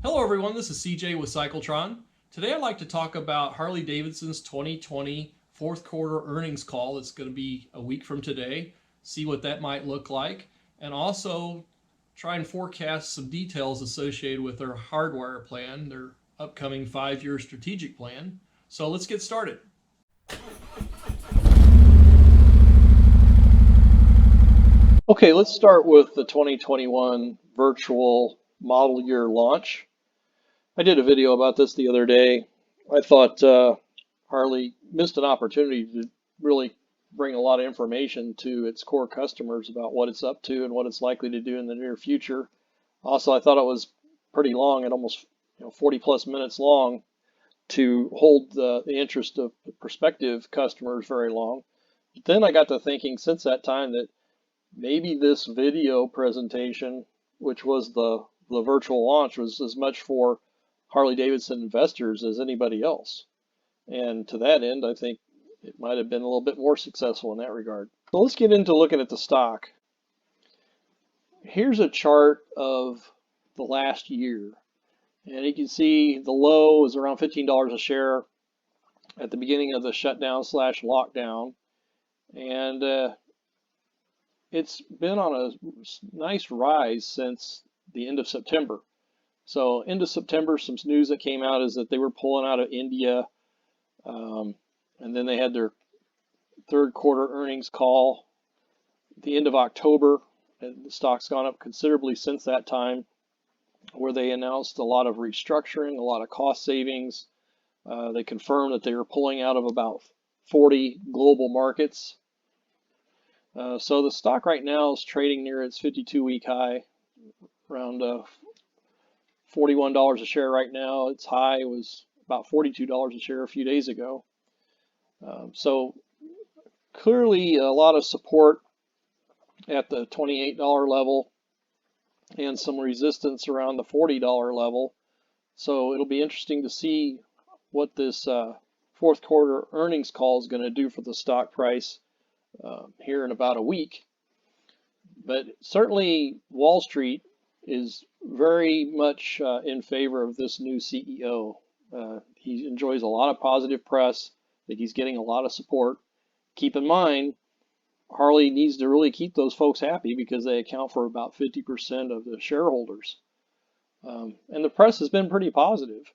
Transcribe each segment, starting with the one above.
Hello everyone, this is CJ with Cycletron. Today I'd like to talk about Harley Davidson's 2020 fourth quarter earnings call. It's going to be a week from today, see what that might look like, and also try and forecast some details associated with their Hardwire plan, their upcoming 5-year strategic plan. So let's get started. Okay, let's start with the 2021 virtual model year launch. I did a video about this the other day. I thought Harley missed an opportunity to really bring a lot of information to its core customers about what it's up to and what it's likely to do in the near future. Also, I thought it was pretty long, at almost 40 plus minutes long, to hold the interest of prospective customers very long. But then I got to thinking since that time that maybe this video presentation, which was the virtual launch, was as much for Harley Davidson investors as anybody else. And to that end, I think it might have been a little bit more successful in that regard. So let's get into looking at the stock. Here's a chart of the last year. And you can see the low is around $15 a share at the beginning of the shutdown / lockdown. And it's been on a nice rise since the end of September. So end of September, some news that came out is that they were pulling out of India, and then they had their third quarter earnings call at the end of October, and the stock's gone up considerably since that time, where they announced a lot of restructuring, a lot of cost savings. They confirmed that they were pulling out of about 40 global markets. So the stock right now is trading near its 52-week high, around $41 a share right now. Its high was about $42 a share a few days ago. So clearly a lot of support at the $28 level and some resistance around the $40 level. So it'll be interesting to see what this fourth quarter earnings call is going to do for the stock price here in about a week. But certainly Wall Street is very much in favor of this new CEO. He enjoys a lot of positive press. I think he's getting a lot of support. Keep in mind, Harley needs to really keep those folks happy because they account for about 50% of the shareholders. And the press has been pretty positive.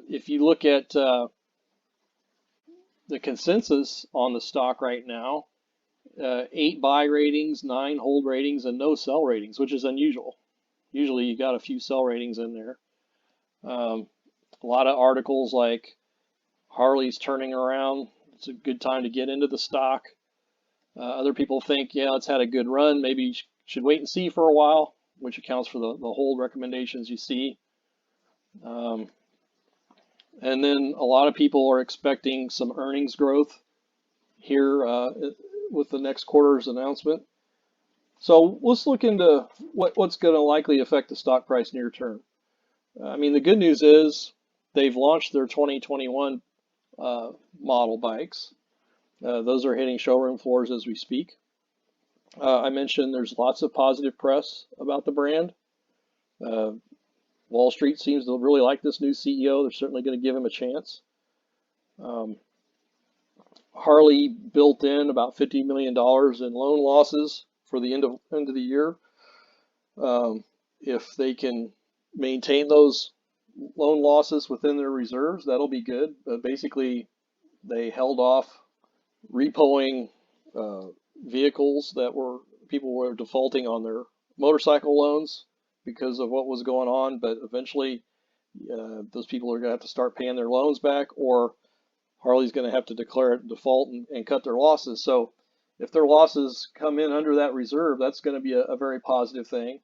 If you look at the consensus on the stock right now, 8 buy ratings, 9 hold ratings, and no sell ratings, which is unusual. Usually you got a few sell ratings in there. A lot of articles like Harley's turning around. It's a good time to get into the stock. Other people think, yeah, it's had a good run. Maybe you should wait and see for a while, which accounts for the hold recommendations you see. And then a lot of people are expecting some earnings growth here with the next quarter's announcement. So let's look into what's going to likely affect the stock price near term. I mean, the good news is they've launched their 2021 model bikes. Those are hitting showroom floors as we speak. I mentioned there's lots of positive press about the brand. Wall Street seems to really like this new CEO. They're certainly going to give him a chance. Harley built in about $50 million in loan losses for the end of the year. If they can maintain those loan losses within their reserves, that'll be good. But basically, they held off repoing vehicles that people were defaulting on their motorcycle loans because of what was going on. But eventually, those people are going to have to start paying their loans back, or Harley's going to have to declare it default and cut their losses. So if their losses come in under that reserve, that's going to be a very positive thing.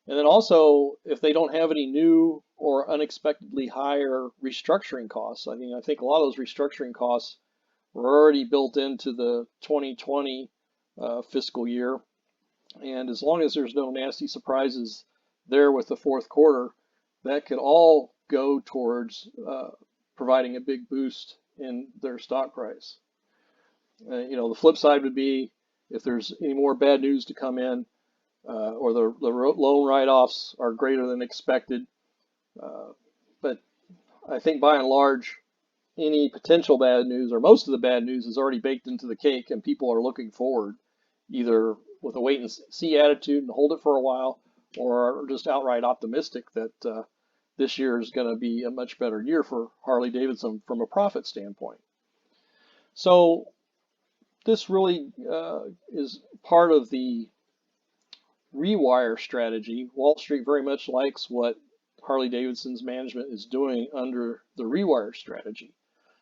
And then also, if they don't have any new or unexpectedly higher restructuring costs, I think a lot of those restructuring costs were already built into the 2020 fiscal year. And as long as there's no nasty surprises there with the fourth quarter, that could all go towards providing a big boost in their stock price. The flip side would be if there's any more bad news to come in, or the loan write-offs are greater than expected, But I think by and large, any potential bad news or most of the bad news is already baked into the cake, and people are looking forward either with a wait and see attitude and hold it for a while, or are just outright optimistic that this year is going to be a much better year for Harley Davidson from a profit standpoint. So this really is part of the rewire strategy. Wall Street very much likes what Harley Davidson's management is doing under the rewire strategy.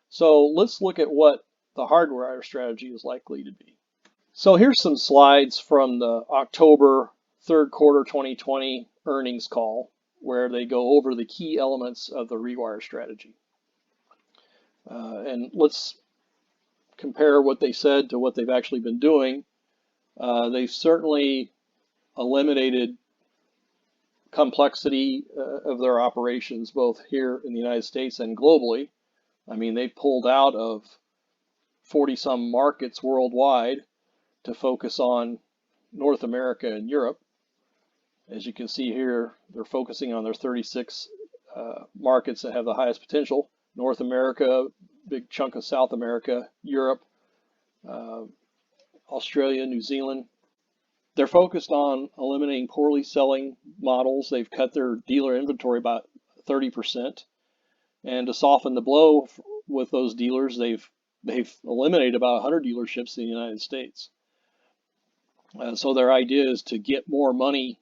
So let's look at what the hardwire strategy is likely to be. So here's some slides from the October third quarter 2020 earnings call, where they go over the key elements of the rewire strategy. And let's compare what they said to what they've actually been doing. They've certainly eliminated complexity of their operations, both here in the United States and globally. I mean, they pulled out of 40-some markets worldwide to focus on North America and Europe. As you can see here, they're focusing on their 36 markets that have the highest potential. North America, big chunk of South America, Europe, Australia, New Zealand. They're focused on eliminating poorly selling models. They've cut their dealer inventory by 30%. And to soften the blow with those dealers, they've eliminated about 100 dealerships in the United States. So their idea is to get more money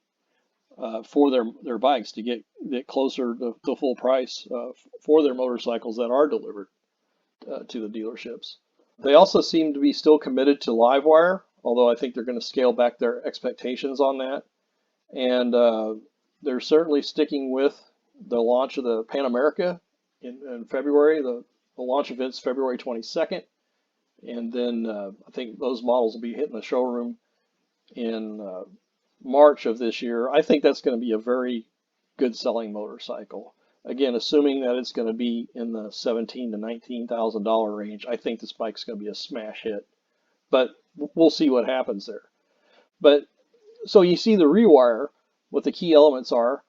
for their bikes, to get closer to full price for their motorcycles that are delivered to the dealerships. They also seem to be still committed to Livewire, although I think they're going to scale back their expectations on that. And they're certainly sticking with the launch of the Pan America in February. The launch event's February 22nd. And then I think those models will be hitting the showroom in March of this year. I think that's going to be a very good selling motorcycle. Again, assuming that it's going to be in the $17,000 to $19,000 range, I think this bike's going to be a smash hit. But we'll see what happens there. But so you see the rewire, what the key elements are.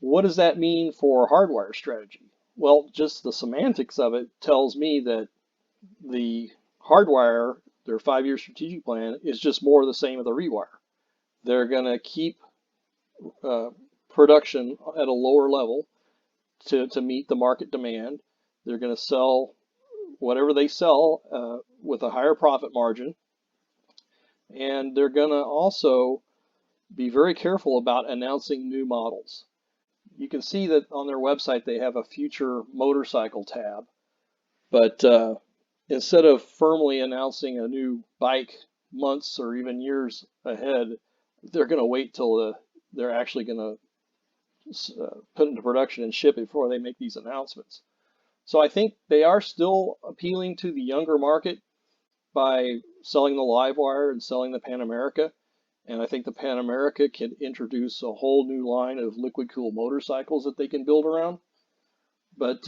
What does that mean for hardwire strategy? Well, just the semantics of it tells me that the hardwire, their 5-year strategic plan, is just more of the same of the rewire. They're going to keep production at a lower level to meet the market demand. They're going to sell whatever they sell with a higher profit margin. And they're going to also be very careful about announcing new models. You can see that on their website they have a future motorcycle tab. But instead of firmly announcing a new bike months or even years ahead, they're going to wait till they're actually going to put into production and ship it before they make these announcements. So I think they are still appealing to the younger market by selling the Livewire and selling the Pan America. And I think the Pan America can introduce a whole new line of liquid-cooled motorcycles that they can build around. But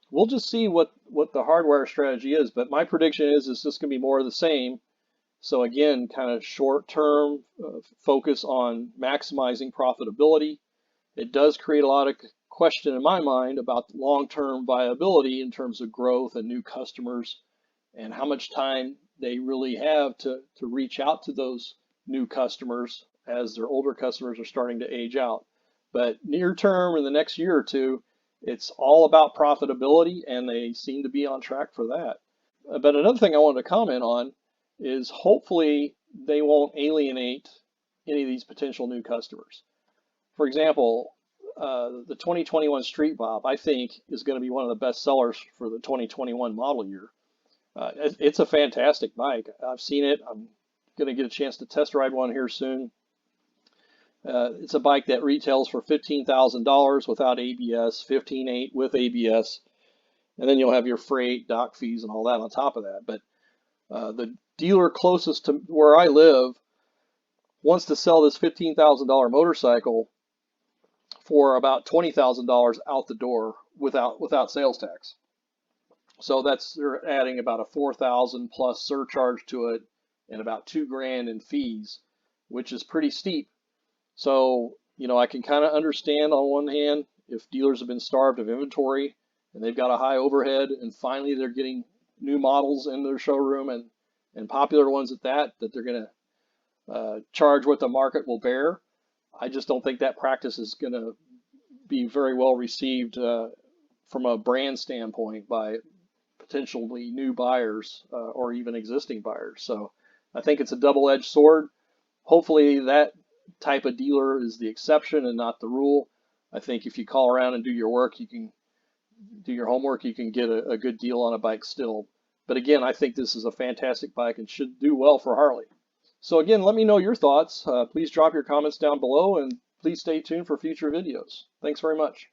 we'll just see what the hardwire strategy is. But my prediction is it's just going to be more of the same. So again, kind of short-term focus on maximizing profitability. It does create a lot of question in my mind about long-term viability in terms of growth and new customers and how much time they really have to reach out to those new customers as their older customers are starting to age out. But near term, in the next year or two, it's all about profitability, and they seem to be on track for that. But another thing I wanted to comment on is hopefully they won't alienate any of these potential new customers. For example, the 2021 Street Bob, I think, is going to be one of the best sellers for the 2021 model year. It's a fantastic bike. I've seen it. I'm going to get a chance to test ride one here soon. It's a bike that retails for $15,000 without ABS, $15,800 with ABS, and then you'll have your freight, dock fees, and all that on top of that. But the dealer closest to where I live wants to sell this $15,000 motorcycle for about $20,000 out the door without sales tax. So they're adding about a $4,000 plus surcharge to it and about $2,000 in fees, which is pretty steep. So, I can kind of understand on one hand if dealers have been starved of inventory and they've got a high overhead, and finally they're getting new models in their showroom, and popular ones at that they're going to charge what the market will bear. I just don't think that practice is going to be very well received from a brand standpoint by potentially new buyers or even existing buyers. So I think it's a double-edged sword. Hopefully that type of dealer is the exception and not the rule. I think if you call around and do your work, you can do your homework, you can get a good deal on a bike still. But again, I think this is a fantastic bike and should do well for Harley. So again, let me know your thoughts. Please drop your comments down below, and please stay tuned for future videos. Thanks very much.